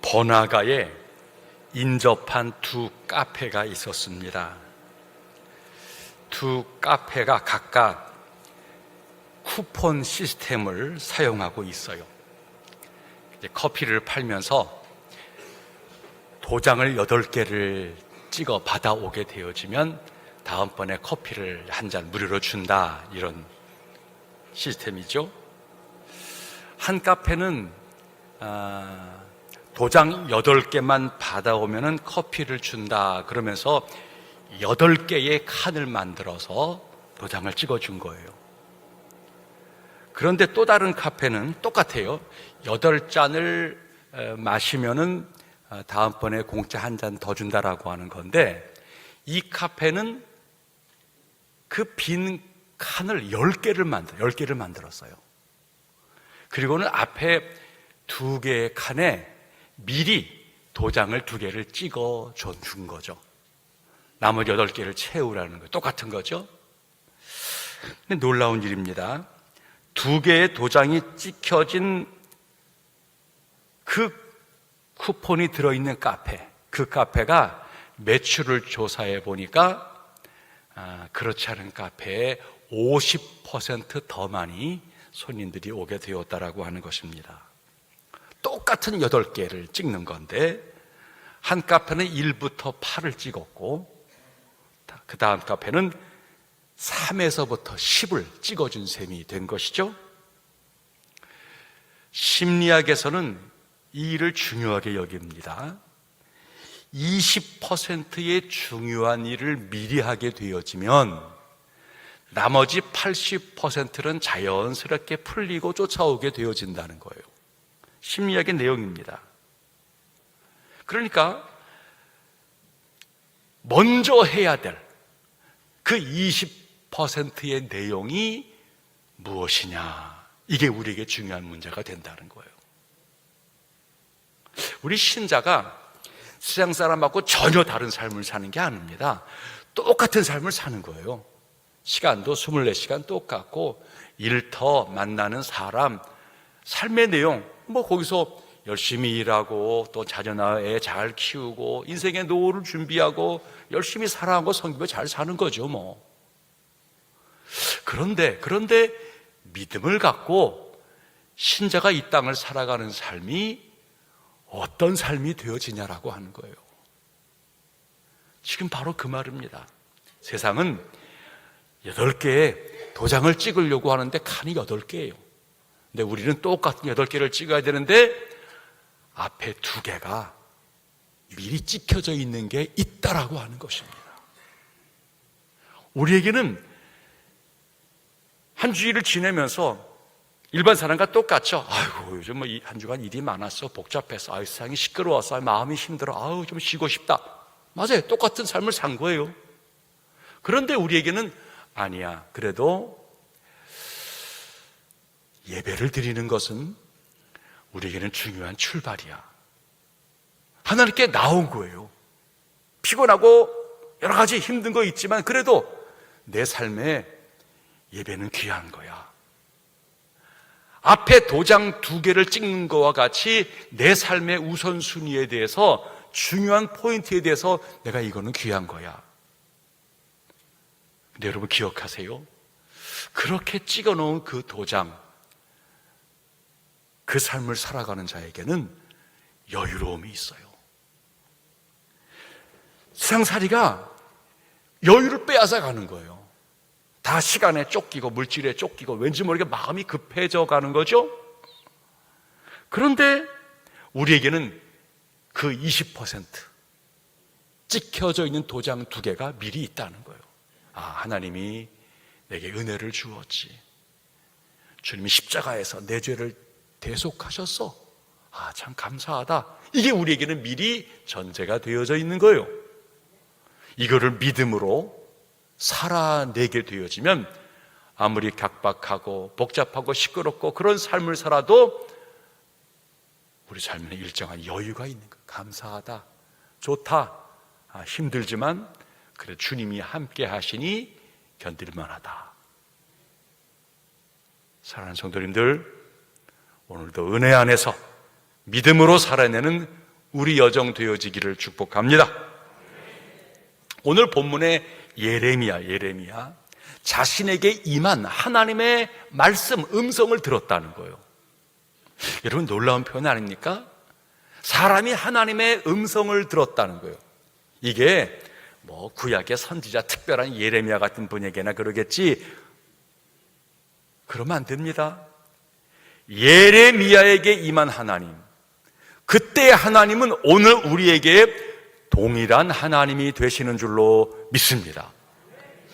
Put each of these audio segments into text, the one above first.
번화가에 인접한 두 카페가 있었습니다. 두 카페가 각각 쿠폰 시스템을 사용하고 있어요. 이제 커피를 팔면서 도장을 8개를 찍어 받아오게 되어지면 다음번에 커피를 한 잔 무료로 준다, 이런 시스템이죠. 한 카페는 도장 8개만 받아오면 커피를 준다 그러면서 8개의 칸을 만들어서 도장을 찍어준 거예요. 그런데 또 다른 카페는 똑같아요. 8잔을 마시면은 다음번에 공짜 한 잔 더 준다라고 하는 건데, 이 카페는 그 빈 칸을 10개를 만들었어요. 그리고는 앞에 2개의 칸에 미리 도장을 2개를 찍어 준 거죠. 나머지 8개를 채우라는 거예요. 똑같은 거죠. 근데 놀라운 일입니다. 2개의 도장이 찍혀진 그 쿠폰이 들어있는 카페, 그 카페가 매출을 조사해 보니까 그렇지 않은 카페에 50% 더 많이 손님들이 오게 되었다라고 하는 것입니다. 똑같은 8개를 찍는 건데, 한 카페는 1부터 8을 찍었고, 그 다음 카페는 3에서부터 10을 찍어준 셈이 된 것이죠. 심리학에서는 이 일을 중요하게 여깁니다. 20%의 중요한 일을 미리 하게 되어지면 나머지 80%는 자연스럽게 풀리고 쫓아오게 되어진다는 거예요. 심리학의 내용입니다. 그러니까 먼저 해야 될 그 20%의 내용이 무엇이냐, 이게 우리에게 중요한 문제가 된다는 거예요. 우리 신자가 세상 사람하고 전혀 다른 삶을 사는 게 아닙니다. 똑같은 삶을 사는 거예요. 시간도 24시간 똑같고, 일터, 만나는 사람, 삶의 내용, 거기서 열심히 일하고 또 자녀나 애 잘 키우고 인생의 노후를 준비하고 열심히 살아가고 섬기고 잘 사는 거죠. 그런데 믿음을 갖고 신자가 이 땅을 살아가는 삶이 어떤 삶이 되어지냐라고 하는 거예요. 지금 바로 그 말입니다. 세상은 8개의 도장을 찍으려고 하는데 칸이 8개예요. 근데 우리는 똑같은 8개를 찍어야 되는데 앞에 2개가 미리 찍혀져 있는 게 있다라고 하는 것입니다. 우리에게는 한 주일을 지내면서 일반 사람과 똑같죠. 아이고, 요즘 한 주간 일이 많았어, 복잡해서, 아유, 세상이 시끄러워서 마음이 힘들어, 아유, 좀 쉬고 싶다. 맞아요. 똑같은 삶을 산 거예요. 그런데 우리에게는 아니야, 그래도 예배를 드리는 것은 우리에게는 중요한 출발이야. 하나님께 나온 거예요. 피곤하고 여러 가지 힘든 거 있지만 그래도 내 삶에 예배는 귀한 거야. 앞에 도장 2개를 찍는 거와 같이 내 삶의 우선순위에 대해서, 중요한 포인트에 대해서 내가 이거는 귀한 거야. 근데 여러분 기억하세요. 그렇게 찍어 놓은 그 도장, 그 삶을 살아가는 자에게는 여유로움이 있어요. 세상살이가 여유를 빼앗아 가는 거예요. 다 시간에 쫓기고 물질에 쫓기고 왠지 모르게 마음이 급해져 가는 거죠. 그런데 우리에게는 그 20% 찍혀져 있는 도장 2개가 미리 있다는 거예요. 하나님이 내게 은혜를 주었지. 주님이 십자가에서 내 죄를 대속하셨어. 참 감사하다. 이게 우리에게는 미리 전제가 되어져 있는 거예요. 이거를 믿음으로 살아내게 되어지면 아무리 각박하고 복잡하고 시끄럽고 그런 삶을 살아도 우리 삶에는 일정한 여유가 있는 거예요. 감사하다, 좋다, 힘들지만 그래 주님이 함께 하시니 견딜만하다. 사랑하는 성도님들, 오늘도 은혜 안에서 믿음으로 살아내는 우리 여정 되어지기를 축복합니다. 오늘 본문의 예레미야 자신에게 임한 하나님의 말씀, 음성을 들었다는 거예요. 여러분, 놀라운 표현 아닙니까? 사람이 하나님의 음성을 들었다는 거예요. 이게 뭐 구약의 선지자 특별한 예레미야 같은 분에게나 그러겠지, 그러면 안 됩니다. 예레미야에게 임한 하나님, 그때의 하나님은 오늘 우리에게 동일한 하나님이 되시는 줄로 믿습니다.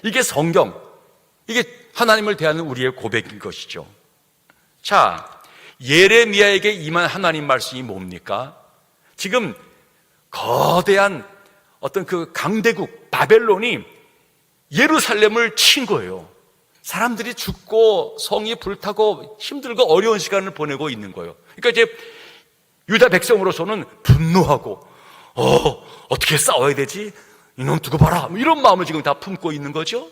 이게 성경, 이게 하나님을 대하는 우리의 고백인 것이죠. 자, 예레미야에게 임한 하나님 말씀이 뭡니까? 지금 거대한 어떤 그 강대국 바벨론이 예루살렘을 친 거예요. 사람들이 죽고 성이 불타고 힘들고 어려운 시간을 보내고 있는 거예요. 그러니까 이제 유다 백성으로서는 분노하고 어떻게 싸워야 되지? 이놈 두고 봐라, 이런 마음을 지금 다 품고 있는 거죠.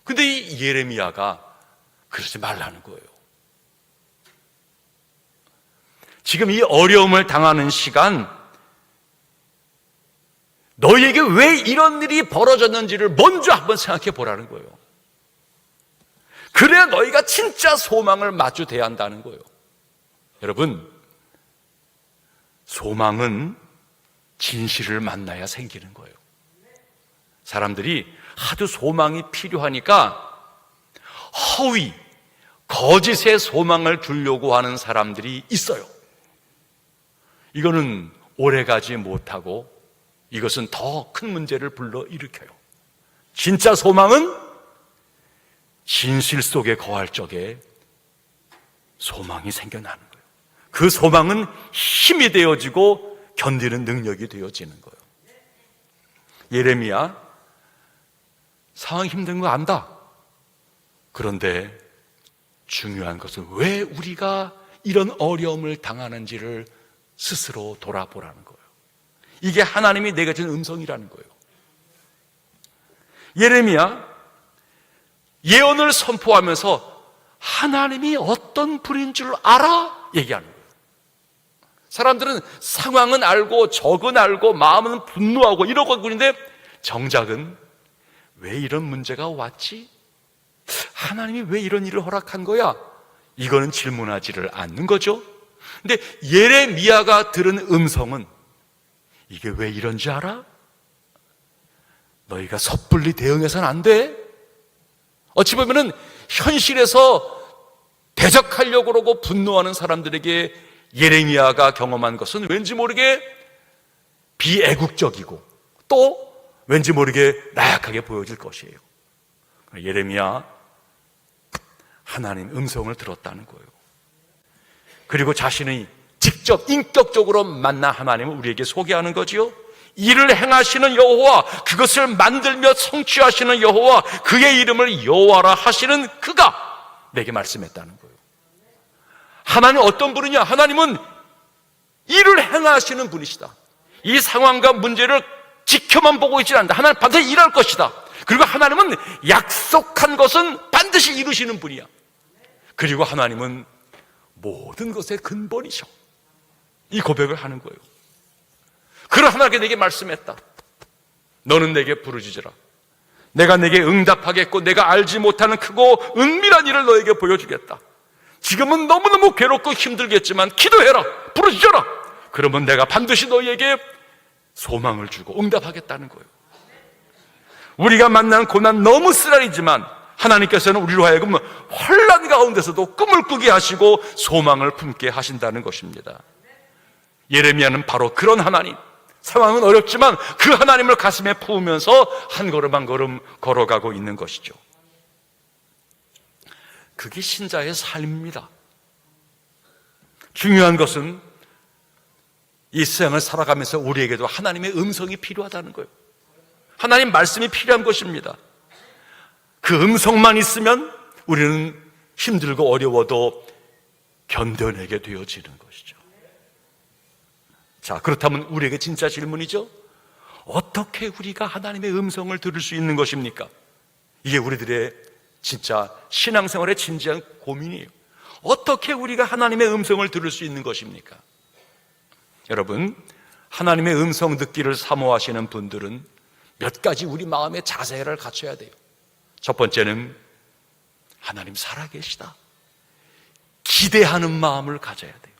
근데 이 예레미야가 그러지 말라는 거예요. 지금 이 어려움을 당하는 시간, 너희에게 왜 이런 일이 벌어졌는지를 먼저 한번 생각해 보라는 거예요. 그래야 너희가 진짜 소망을 마주대야 한다는 거예요. 여러분, 소망은 진실을 만나야 생기는 거예요. 사람들이 하도 소망이 필요하니까 허위, 거짓의 소망을 두려고 하는 사람들이 있어요. 이거는 오래가지 못하고 이것은 더 큰 문제를 불러일으켜요. 진짜 소망은 진실 속에 거할 적에 소망이 생겨나는 거예요. 그 소망은 힘이 되어지고 견디는 능력이 되어지는 거예요. 예레미야, 상황 힘든 거 안다. 그런데 중요한 것은 왜 우리가 이런 어려움을 당하는지를 스스로 돌아보라는 거예요. 이게 하나님이 내게 준 음성이라는 거예요. 예레미야, 예언을 선포하면서 하나님이 어떤 분인 줄 알아? 얘기하는 거예요. 사람들은 상황은 알고 적은 알고 마음은 분노하고 이러고 있는데 정작은 왜 이런 문제가 왔지? 하나님이 왜 이런 일을 허락한 거야? 이거는 질문하지를 않는 거죠. 근데 예레미야가 들은 음성은 이게 왜 이런지 알아? 너희가 섣불리 대응해서는 안 돼. 어찌 보면은 현실에서 대적하려고 그러고 분노하는 사람들에게 예레미야가 경험한 것은 왠지 모르게 비애국적이고 또 왠지 모르게 나약하게 보여질 것이에요. 예레미야, 하나님 음성을 들었다는 거예요. 그리고 자신이 직접 인격적으로 만나 하나님을 우리에게 소개하는 거지요. 이를 행하시는 여호와, 그것을 만들며 성취하시는 여호와, 그의 이름을 여호와라 하시는 그가 내게 말씀했다는 거예요. 하나님 어떤 분이냐? 하나님은 일을 행하시는 분이시다. 이 상황과 문제를 지켜만 보고 있지 않는다. 하나님 반드시 일할 것이다. 그리고 하나님은 약속한 것은 반드시 이루시는 분이야. 그리고 하나님은 모든 것의 근본이셔. 이 고백을 하는 거예요. 그러 하나님께 내게 말씀했다. 너는 내게 부르짖으라. 내가 내게 응답하겠고 내가 알지 못하는 크고 은밀한 일을 너에게 보여주겠다. 지금은 너무너무 괴롭고 힘들겠지만 기도해라, 부르짖어라. 그러면 내가 반드시 너희에게 소망을 주고 응답하겠다는 거예요. 우리가 만난 고난 너무 쓰라리지만 하나님께서는 우리로 하여금 혼란 가운데서도 꿈을 꾸게 하시고 소망을 품게 하신다는 것입니다. 예레미야는 바로 그런 하나님, 상황은 어렵지만 그 하나님을 가슴에 품으면서 한 걸음 한 걸음 걸어가고 있는 것이죠. 그게 신자의 삶입니다. 중요한 것은 이 세상을 살아가면서 우리에게도 하나님의 음성이 필요하다는 거예요. 하나님 말씀이 필요한 것입니다. 그 음성만 있으면 우리는 힘들고 어려워도 견뎌내게 되어지는 것이죠. 자, 그렇다면 우리에게 진짜 질문이죠. 어떻게 우리가 하나님의 음성을 들을 수 있는 것입니까? 이게 우리들의 진짜 신앙생활의 진지한 고민이에요. 어떻게 우리가 하나님의 음성을 들을 수 있는 것입니까? 여러분, 하나님의 음성 듣기를 사모하시는 분들은 몇 가지 우리 마음의 자세를 갖춰야 돼요. 첫 번째는 하나님 살아계시다, 기대하는 마음을 가져야 돼요.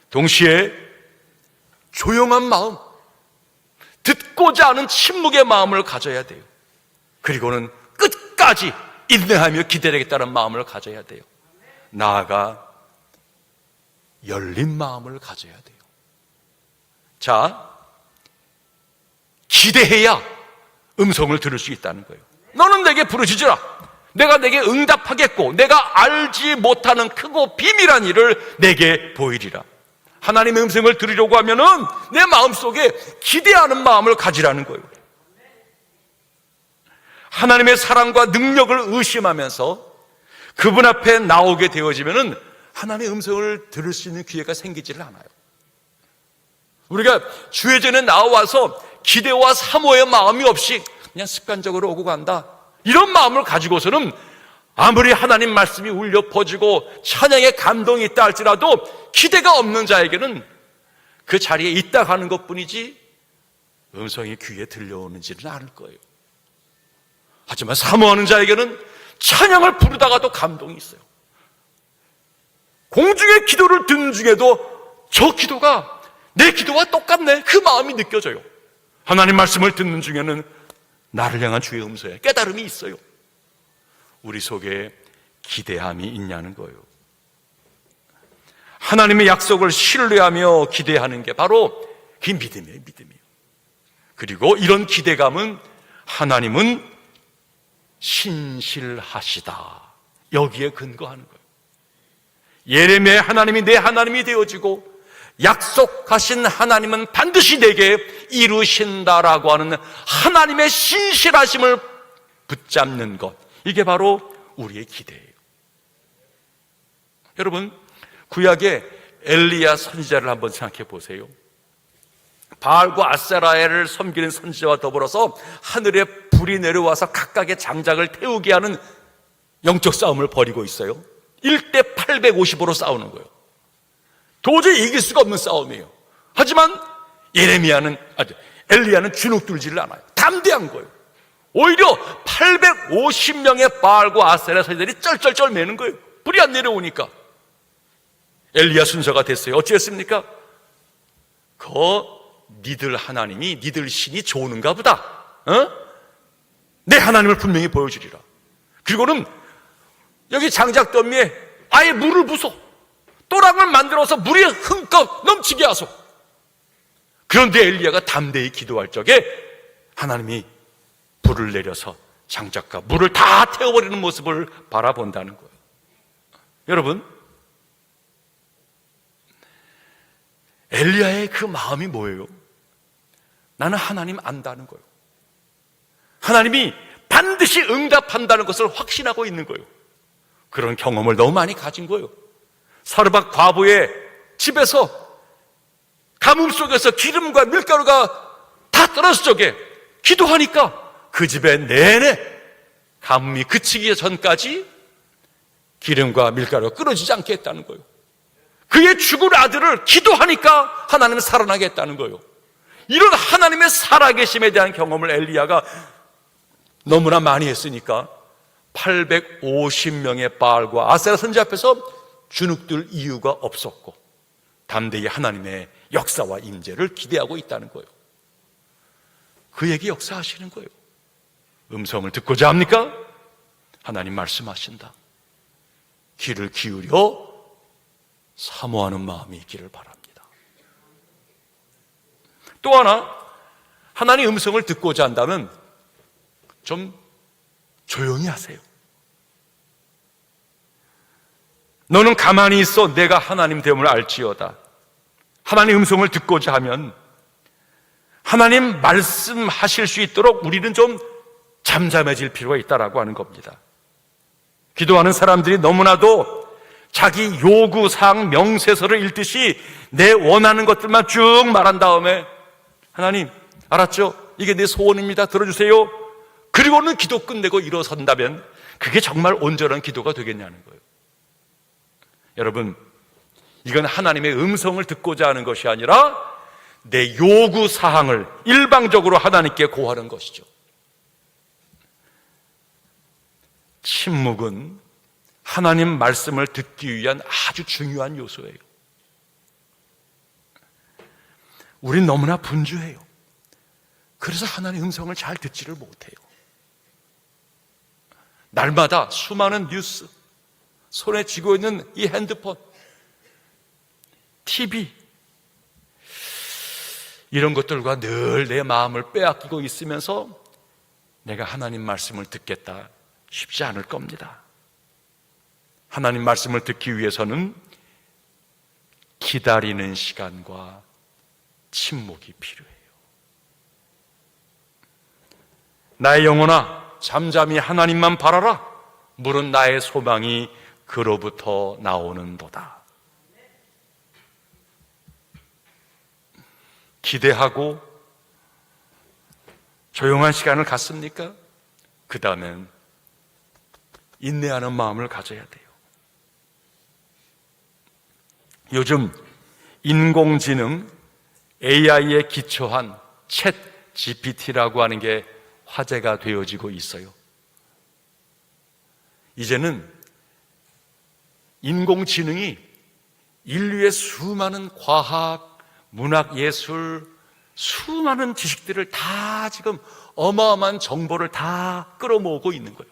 동시에 조용한 마음, 듣고자 하는 침묵의 마음을 가져야 돼요. 그리고는 끝까지 인내하며 기다리겠다는 마음을 가져야 돼요. 나아가 열린 마음을 가져야 돼요. 자, 기대해야 음성을 들을 수 있다는 거예요. 너는 내게 부르짖으라. 내가 내게 응답하겠고 내가 알지 못하는 크고 비밀한 일을 내게 보이리라. 하나님의 음성을 들으려고 하면은 내 마음속에 기대하는 마음을 가지라는 거예요. 하나님의 사랑과 능력을 의심하면서 그분 앞에 나오게 되어지면은 하나님의 음성을 들을 수 있는 기회가 생기지를 않아요. 우리가 주회전에 나와서 기대와 사모의 마음이 없이 그냥 습관적으로 오고 간다, 이런 마음을 가지고서는 아무리 하나님 말씀이 울려 퍼지고 찬양의 감동이 있다 할지라도 기대가 없는 자에게는 그 자리에 있다 가는 것뿐이지 음성이 귀에 들려오는지는 않을 거예요. 하지만 사모하는 자에게는 찬양을 부르다가도 감동이 있어요. 공중의 기도를 듣는 중에도 저 기도가 내 기도와 똑같네, 그 마음이 느껴져요. 하나님 말씀을 듣는 중에는 나를 향한 주의 음성에 깨달음이 있어요. 우리 속에 기대함이 있냐는 거예요. 하나님의 약속을 신뢰하며 기대하는 게 바로 그 믿음이에요. 그리고 이런 기대감은 하나님은 신실하시다, 여기에 근거하는 거예요. 예레미야의 하나님이 내 하나님이 되어지고 약속하신 하나님은 반드시 내게 이루신다라고 하는 하나님의 신실하심을 붙잡는 것, 이게 바로 우리의 기대예요. 여러분, 구약의 엘리야 선지자를 한번 생각해 보세요. 바알과 아세라를 섬기는 선지자와 더불어서 하늘에 불이 내려와서 각각의 장작을 태우게 하는 영적 싸움을 벌이고 있어요. 1대 850으로 싸우는 거예요. 도저히 이길 수가 없는 싸움이에요. 하지만 엘리야는 주눅 들지를 않아요. 담대한 거예요. 오히려 850명의 바알과 아세라 선지자들이 쩔쩔쩔 매는 거예요. 불이 안 내려오니까. 엘리야 순서가 됐어요. 어찌했습니까? 니들 하나님이, 니들 신이 좋은가 보다. 내 하나님을 분명히 보여주리라. 그리고는 여기 장작더미에 아예 물을 부숴, 또랑을 만들어서 물이 흠뻑 넘치게 하소. 그런데 엘리야가 담대히 기도할 적에 하나님이 불을 내려서 장작과 물을 다 태워버리는 모습을 바라본다는 거예요. 여러분, 엘리야의 그 마음이 뭐예요? 나는 하나님 안다는 거예요. 하나님이 반드시 응답한다는 것을 확신하고 있는 거예요. 그런 경험을 너무 많이 가진 거예요. 사르밧 과부의 집에서 가뭄 속에서 기름과 밀가루가 다 떨어질 적에 기도하니까 그 집에 내내 가뭄이 그치기 전까지 기름과 밀가루가 끊어지지 않게 했다는 거예요. 그의 죽을 아들을 기도하니까 하나님은 살아나게 했다는 거예요. 이런 하나님의 살아계심에 대한 경험을 엘리야가 너무나 많이 했으니까 850명의 바알과 아세라 선지 앞에서 주눅들 이유가 없었고 담대히 하나님의 역사와 임재를 기대하고 있다는 거예요. 그에게 역사하시는 거예요. 음성을 듣고자 합니까? 하나님 말씀하신다. 귀를 기울여 사모하는 마음이 있기를 바랍니다. 또 하나, 하나님 음성을 듣고자 한다면 좀 조용히 하세요. 너는 가만히 있어 내가 하나님 됨을 알지어다. 하나님 음성을 듣고자 하면 하나님 말씀하실 수 있도록 우리는 좀 잠잠해질 필요가 있다라고 하는 겁니다. 기도하는 사람들이 너무나도 자기 요구사항 명세서를 읽듯이 내 원하는 것들만 쭉 말한 다음에 하나님 알았죠? 이게 내 소원입니다. 들어주세요. 그리고는 기도 끝내고 일어선다면 그게 정말 온전한 기도가 되겠냐는 거예요. 여러분, 이건 하나님의 음성을 듣고자 하는 것이 아니라 내 요구 사항을 일방적으로 하나님께 고하는 것이죠. 침묵은 하나님 말씀을 듣기 위한 아주 중요한 요소예요. 우린 너무나 분주해요. 그래서 하나님의 음성을 잘 듣지를 못해요. 날마다 수많은 뉴스, 손에 쥐고 있는 이 핸드폰, TV, 이런 것들과 늘 내 마음을 빼앗기고 있으면서 내가 하나님 말씀을 듣겠다 쉽지 않을 겁니다. 하나님 말씀을 듣기 위해서는 기다리는 시간과 침묵이 필요해요. 나의 영혼아, 잠잠히 하나님만 바라라. 물은 나의 소망이 그로부터 나오는도다. 기대하고 조용한 시간을 갖습니까? 그 다음엔 인내하는 마음을 가져야 돼요. 요즘 인공지능 AI에 기초한 챗 GPT라고 하는 게 화제가 되어지고 있어요. 이제는 인공지능이 인류의 수많은 과학, 문학, 예술, 수많은 지식들을 다 지금 어마어마한 정보를 다 끌어모으고 있는 거예요.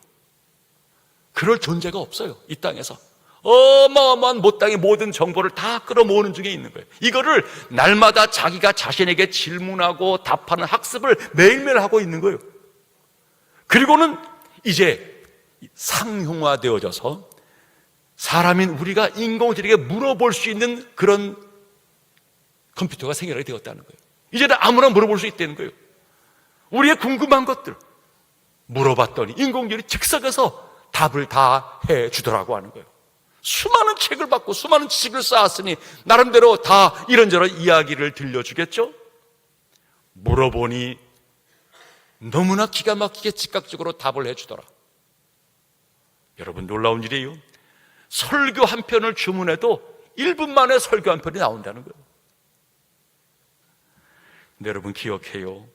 그럴 존재가 없어요, 이 땅에서. 어마어마한 땅의 모든 정보를 다 끌어모으는 중에 있는 거예요. 이거를 날마다 자기가 자신에게 질문하고 답하는 학습을 매일매일 하고 있는 거예요. 그리고는 이제 상용화되어져서 사람인 우리가 인공지능에게 물어볼 수 있는 그런 컴퓨터가 생겨나게 되었다는 거예요. 이제는 아무나 물어볼 수 있다는 거예요. 우리의 궁금한 것들 물어봤더니 인공지능이 즉석에서 답을 다 해주더라고 하는 거예요. 수많은 책을 받고 수많은 지식을 쌓았으니 나름대로 다 이런저런 이야기를 들려주겠죠? 물어보니 너무나 기가 막히게 즉각적으로 답을 해주더라. 여러분, 놀라운 일이에요. 설교 한 편을 주문해도 1분 만에 설교 한 편이 나온다는 거예요. 근데 여러분 기억해요.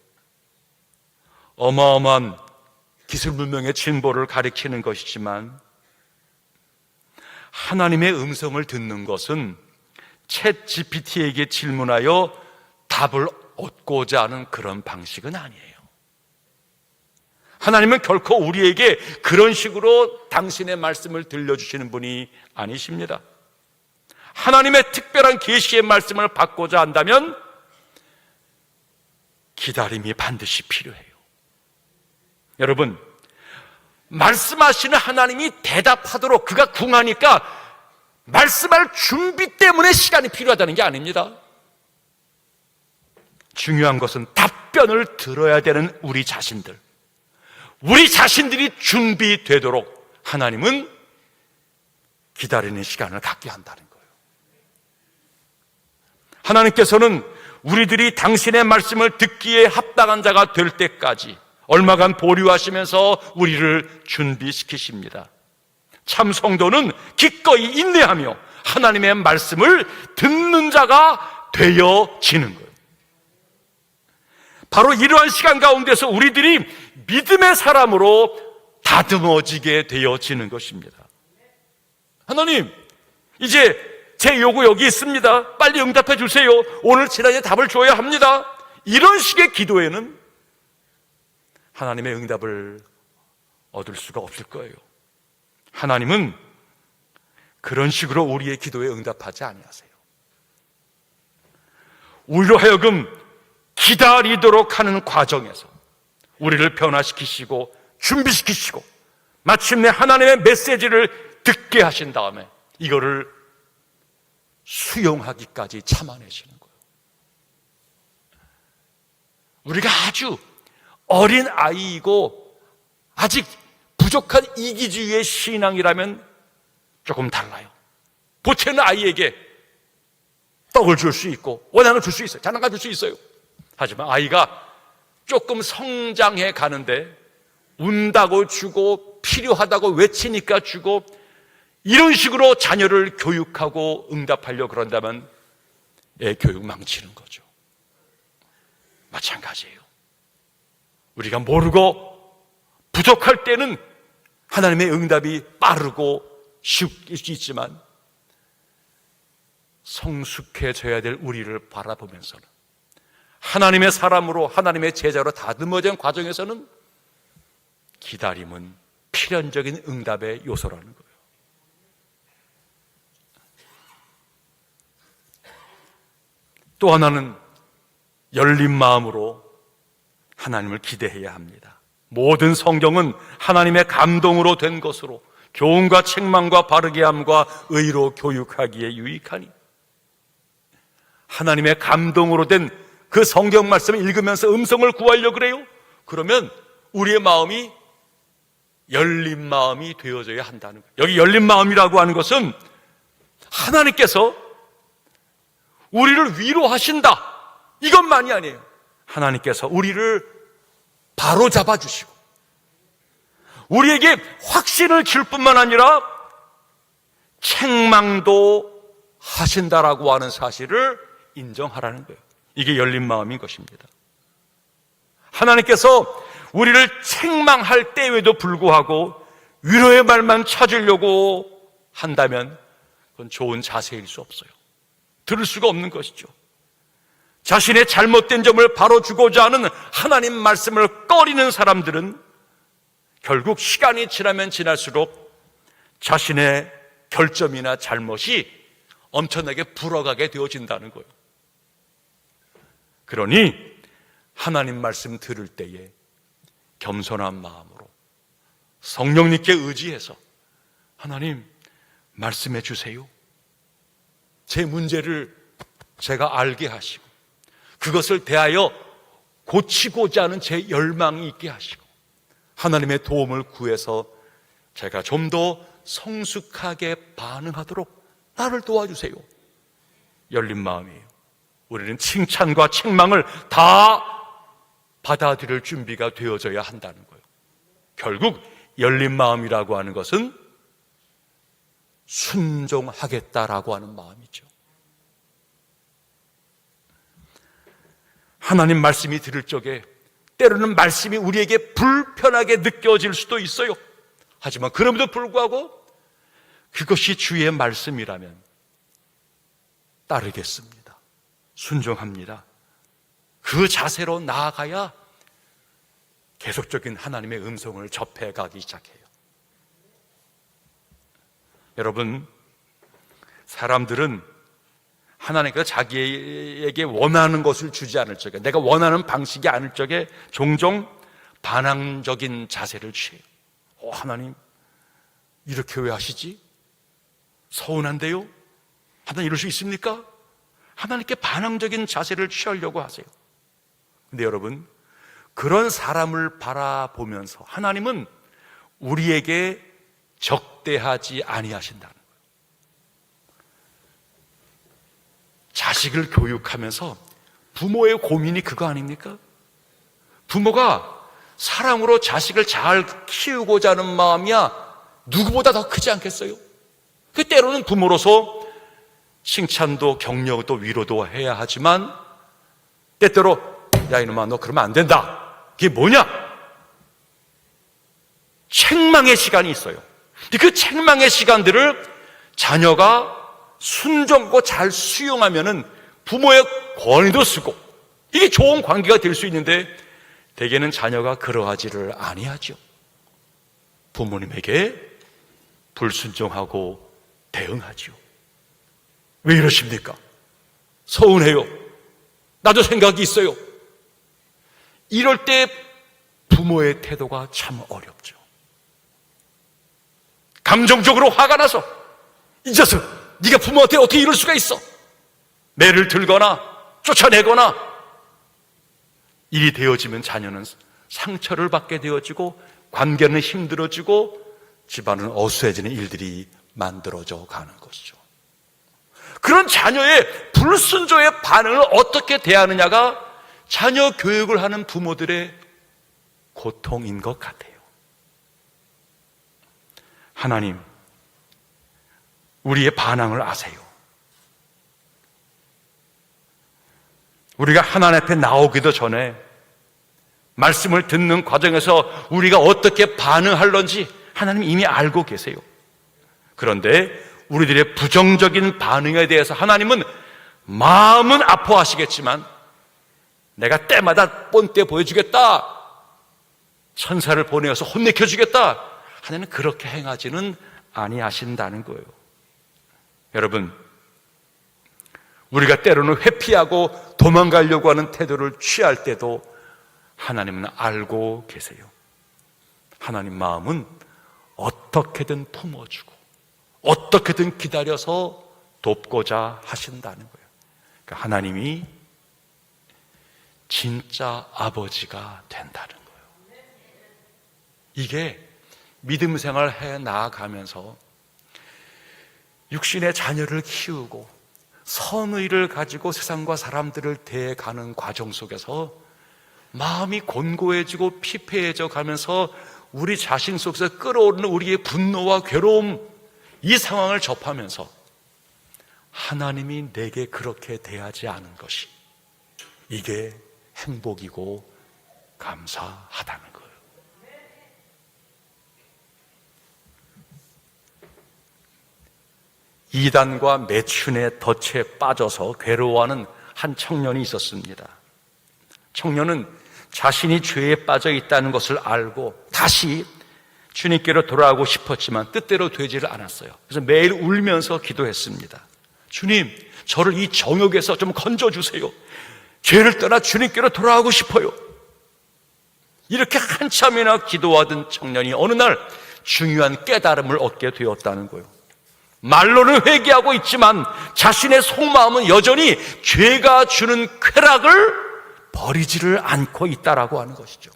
어마어마한 기술 문명의 진보를 가리키는 것이지만 하나님의 음성을 듣는 것은 챗 GPT에게 질문하여 답을 얻고자 하는 그런 방식은 아니에요. 하나님은 결코 우리에게 그런 식으로 당신의 말씀을 들려주시는 분이 아니십니다. 하나님의 특별한 계시의 말씀을 받고자 한다면 기다림이 반드시 필요해요. 여러분, 말씀하시는 하나님이 대답하도록 그가 궁하니까 말씀할 준비 때문에 시간이 필요하다는 게 아닙니다. 중요한 것은 답변을 들어야 되는 우리 자신들이 준비되도록 하나님은 기다리는 시간을 갖게 한다는 거예요. 하나님께서는 우리들이 당신의 말씀을 듣기에 합당한 자가 될 때까지 얼마간 보류하시면서 우리를 준비시키십니다. 참 성도는 기꺼이 인내하며 하나님의 말씀을 듣는 자가 되어지는 거예요. 바로 이러한 시간 가운데서 우리들이 믿음의 사람으로 다듬어지게 되어지는 것입니다. 하나님, 이제 제 요구 여기 있습니다. 빨리 응답해 주세요. 오늘 지난해 답을 줘야 합니다. 이런 식의 기도에는 하나님의 응답을 얻을 수가 없을 거예요. 하나님은 그런 식으로 우리의 기도에 응답하지 아니하세요. 우리로 하여금 기다리도록 하는 과정에서 우리를 변화시키시고 준비시키시고 마침내 하나님의 메시지를 듣게 하신 다음에 이거를 수용하기까지 참아내시는 거예요. 우리가 아주 어린 아이이고 아직 부족한 이기주의의 신앙이라면 조금 달라요. 보채는 아이에게 떡을 줄 수 있고 원양을 줄 수 있어요. 장난감 줄 수 있어요. 하지만 아이가 조금 성장해 가는데 운다고 주고 필요하다고 외치니까 주고 이런 식으로 자녀를 교육하고 응답하려고 그런다면 애 교육 망치는 거죠. 마찬가지예요. 우리가 모르고 부족할 때는 하나님의 응답이 빠르고 쉽을 수 있지만 성숙해져야 될 우리를 바라보면서는 하나님의 사람으로 하나님의 제자로 다듬어진 과정에서는 기다림은 필연적인 응답의 요소라는 거예요. 또 하나는 열린 마음으로 하나님을 기대해야 합니다. 모든 성경은 하나님의 감동으로 된 것으로 교훈과 책망과 바르게 함과 의로 교육하기에 유익하니, 하나님의 감동으로 된 그 성경 말씀을 읽으면서 음성을 구하려고 그래요? 그러면 우리의 마음이 열린 마음이 되어져야 한다는 거예요. 여기 열린 마음이라고 하는 것은 하나님께서 우리를 위로하신다, 이것만이 아니에요. 하나님께서 우리를 바로 잡아주시고 우리에게 확신을 줄 뿐만 아니라 책망도 하신다라고 하는 사실을 인정하라는 거예요. 이게 열린 마음인 것입니다. 하나님께서 우리를 책망할 때에도 불구하고 위로의 말만 찾으려고 한다면 그건 좋은 자세일 수 없어요. 들을 수가 없는 것이죠. 자신의 잘못된 점을 바로 주고자 하는 하나님 말씀을 꺼리는 사람들은 결국 시간이 지나면 지날수록 자신의 결점이나 잘못이 엄청나게 불어가게 되어진다는 거예요. 그러니 하나님 말씀 들을 때에 겸손한 마음으로 성령님께 의지해서 하나님 말씀해 주세요. 제 문제를 제가 알게 하시고 그것을 대하여 고치고자 하는 제 열망이 있게 하시고 하나님의 도움을 구해서 제가 좀 더 성숙하게 반응하도록 나를 도와주세요. 열린 마음이에요. 우리는 칭찬과 책망을 다 받아들일 준비가 되어져야 한다는 거예요. 결국 열린 마음이라고 하는 것은 순종하겠다라고 하는 마음이죠. 하나님 말씀이 들을 적에 때로는 말씀이 우리에게 불편하게 느껴질 수도 있어요. 하지만 그럼에도 불구하고 그것이 주의 말씀이라면 따르겠습니다. 순종합니다. 그 자세로 나아가야 계속적인 하나님의 음성을 접해가기 시작해요. 여러분, 사람들은 하나님께서 자기에게 원하는 것을 주지 않을 적에, 내가 원하는 방식이 아닐 적에 종종 반항적인 자세를 취해요. 하나님 이렇게 왜 하시지? 서운한데요? 하나님 이럴 수 있습니까? 하나님께 반항적인 자세를 취하려고 하세요. 근데 여러분, 그런 사람을 바라보면서 하나님은 우리에게 적대하지 아니하신다는 거예요. 자식을 교육하면서 부모의 고민이 그거 아닙니까? 부모가 사랑으로 자식을 잘 키우고자 하는 마음이야 누구보다 더 크지 않겠어요? 그 때로는 부모로서 칭찬도 격려도 위로도 해야 하지만 때때로 야 이놈아 너 그러면 안 된다, 그게 뭐냐? 책망의 시간이 있어요. 근데 그 책망의 시간들을 자녀가 순종하고 잘 수용하면은 부모의 권위도 쓰고 이게 좋은 관계가 될 수 있는데 대개는 자녀가 그러하지를 아니하죠. 부모님에게 불순종하고 대응하죠. 왜 이러십니까? 서운해요. 나도 생각이 있어요. 이럴 때 부모의 태도가 참 어렵죠. 감정적으로 화가 나서 이 녀석 네가 부모한테 어떻게 이럴 수가 있어? 매를 들거나 쫓아내거나 일이 되어지면 자녀는 상처를 받게 되어지고 관계는 힘들어지고 집안은 어수해지는 일들이 만들어져 가는 것이죠. 그런 자녀의 불순종의 반응을 어떻게 대하느냐가 자녀 교육을 하는 부모들의 고통인 것 같아요. 하나님, 우리의 반항을 아세요. 우리가 하나님 앞에 나오기도 전에 말씀을 듣는 과정에서 우리가 어떻게 반응할런지 하나님 이미 알고 계세요. 그런데 우리들의 부정적인 반응에 대해서 하나님은 마음은 아파하시겠지만 내가 때마다 뻔때 보여주겠다, 천사를 보내어서 혼내켜주겠다, 하나님은 그렇게 행하지는 아니하신다는 거예요. 여러분, 우리가 때로는 회피하고 도망가려고 하는 태도를 취할 때도 하나님은 알고 계세요. 하나님 마음은 어떻게든 품어주고 어떻게든 기다려서 돕고자 하신다는 거예요. 그러니까 하나님이 진짜 아버지가 된다는 거예요. 이게 믿음 생활 해 나아가면서 육신의 자녀를 키우고 선의를 가지고 세상과 사람들을 대해가는 과정 속에서 마음이 곤고해지고 피폐해져 가면서 우리 자신 속에서 끓어오르는 우리의 분노와 괴로움, 이 상황을 접하면서 하나님이 내게 그렇게 대하지 않은 것이, 이게 행복이고 감사하다는 거예요. 이단과 매춘의 덫에 빠져서 괴로워하는 한 청년이 있었습니다. 청년은 자신이 죄에 빠져 있다는 것을 알고 다시 주님께로 돌아가고 싶었지만 뜻대로 되지를 않았어요. 그래서 매일 울면서 기도했습니다. 주님, 저를 이 정욕에서 좀 건져주세요. 죄를 떠나 주님께로 돌아가고 싶어요. 이렇게 한참이나 기도하던 청년이 어느 날 중요한 깨달음을 얻게 되었다는 거예요. 말로는 회개하고 있지만 자신의 속마음은 여전히 죄가 주는 쾌락을 버리지를 않고 있다라고 하는 것이죠.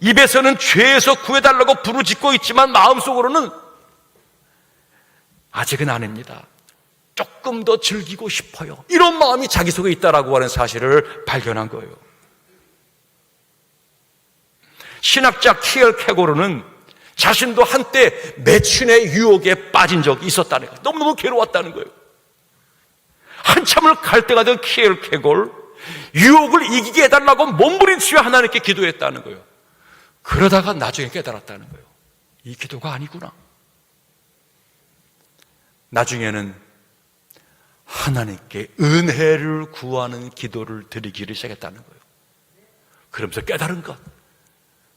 입에서는 죄에서 구해달라고 부르짖고 있지만 마음속으로는 아직은 아닙니다. 조금 더 즐기고 싶어요. 이런 마음이 자기 속에 있다라고 하는 사실을 발견한 거예요. 신학자 키엘케고르는 자신도 한때 매춘의 유혹에 빠진 적이 있었다는 거예요. 너무너무 괴로웠다는 거예요. 한참을 갈등가 된 키엘케고르, 유혹을 이기게 해달라고 몸부림치며 하나님께 기도했다는 거예요. 그러다가 나중에 깨달았다는 거예요. 이 기도가 아니구나. 나중에는 하나님께 은혜를 구하는 기도를 드리기를 시작했다는 거예요. 그러면서 깨달은 것,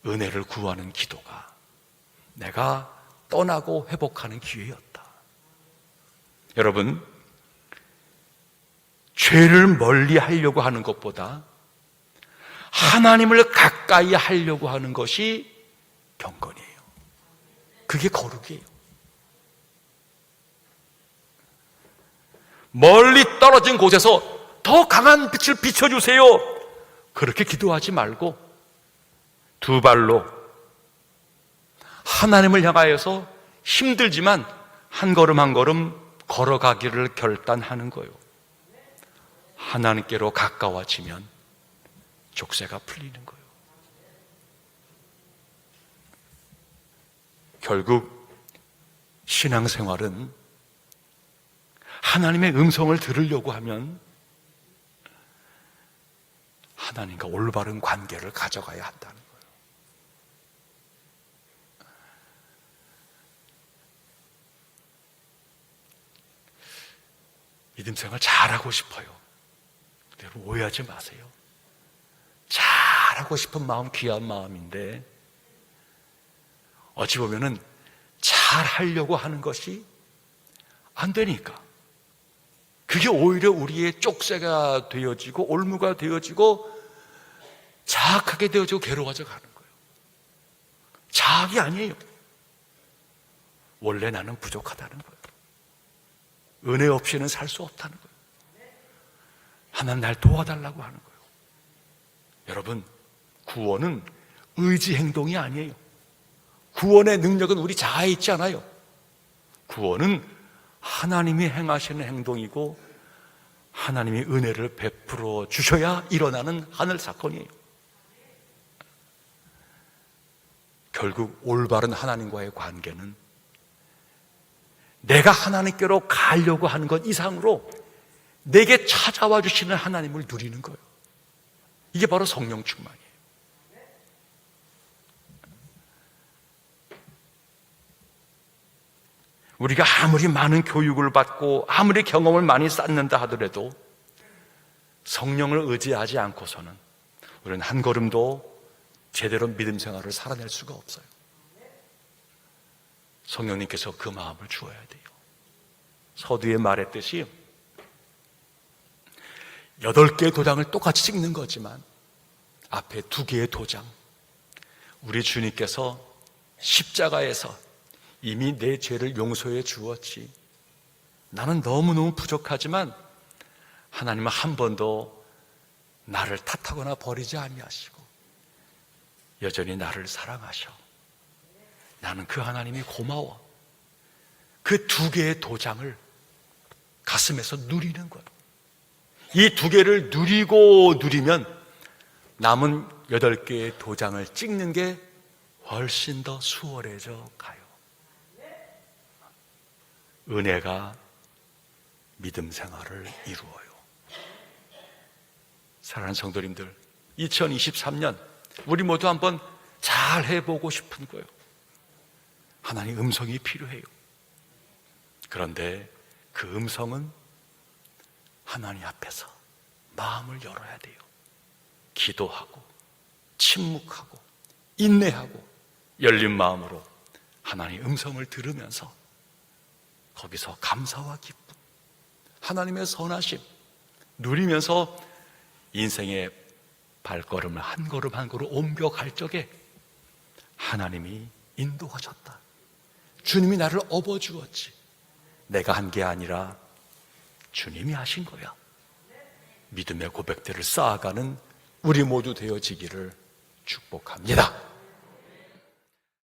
은혜를 구하는 기도가 내가 떠나고 회복하는 기회였다. 여러분, 죄를 멀리 하려고 하는 것보다 하나님을 가까이 하려고 하는 것이 경건이에요. 그게 거룩이에요. 멀리 떨어진 곳에서 더 강한 빛을 비춰주세요, 그렇게 기도하지 말고 두 발로 하나님을 향하여서 힘들지만 한 걸음 한 걸음 걸어가기를 결단하는 거예요. 하나님께로 가까워지면 족쇄가 풀리는 거예요. 결국 신앙생활은 하나님의 음성을 들으려고 하면 하나님과 올바른 관계를 가져가야 한다는 거예요. 믿음생활 잘하고 싶어요. 여러분, 오해하지 마세요. 잘하고 싶은 마음 귀한 마음인데 어찌 보면은 잘하려고 하는 것이 안 되니까 그게 오히려 우리의 쪽새가 되어지고 올무가 되어지고 자학하게 되어지고 괴로워져 가는 거예요. 자학이 아니에요. 원래 나는 부족하다는 거예요. 은혜 없이는 살 수 없다는 거예요. 하나님 날 도와달라고 하는 거예요. 여러분, 구원은 의지 행동이 아니에요. 구원의 능력은 우리 자아에 있지 않아요. 구원은 하나님이 행하시는 행동이고 하나님이 은혜를 베풀어 주셔야 일어나는 하늘 사건이에요. 결국 올바른 하나님과의 관계는 내가 하나님께로 가려고 하는 것 이상으로 내게 찾아와 주시는 하나님을 누리는 거예요. 이게 바로 성령 충만이에요. 우리가 아무리 많은 교육을 받고 아무리 경험을 많이 쌓는다 하더라도 성령을 의지하지 않고서는 우리는 한 걸음도 제대로 믿음 생활을 살아낼 수가 없어요. 성령님께서 그 마음을 주어야 돼요. 서두에 말했듯이 8개의 도장을 똑같이 찍는 거지만 앞에 2개의 도장, 우리 주님께서 십자가에서 이미 내 죄를 용서해 주었지. 나는 너무너무 부족하지만 하나님은 한 번도 나를 탓하거나 버리지 아니하시고 여전히 나를 사랑하셔. 나는 그 하나님이 고마워. 그 2개의 도장을 가슴에서 누리는 거예요. 이 2개를 누리면 남은 8개의 도장을 찍는 게 훨씬 더 수월해져 가요. 은혜가 믿음 생활을 이루어요. 사랑하는 성도님들, 2023년 우리 모두 한번 잘 해보고 싶은 거예요. 하나님 음성이 필요해요. 그런데 그 음성은 하나님 앞에서 마음을 열어야 돼요. 기도하고 침묵하고 인내하고 열린 마음으로 하나님 음성을 들으면서 거기서 감사와 기쁨, 하나님의 선하심 누리면서 인생의 발걸음을 한 걸음 한 걸음 옮겨갈 적에 하나님이 인도하셨다. 주님이 나를 업어주었지. 내가 한 게 아니라 주님이 하신 거야. 믿음의 고백들을 쌓아가는 우리 모두 되어지기를 축복합니다.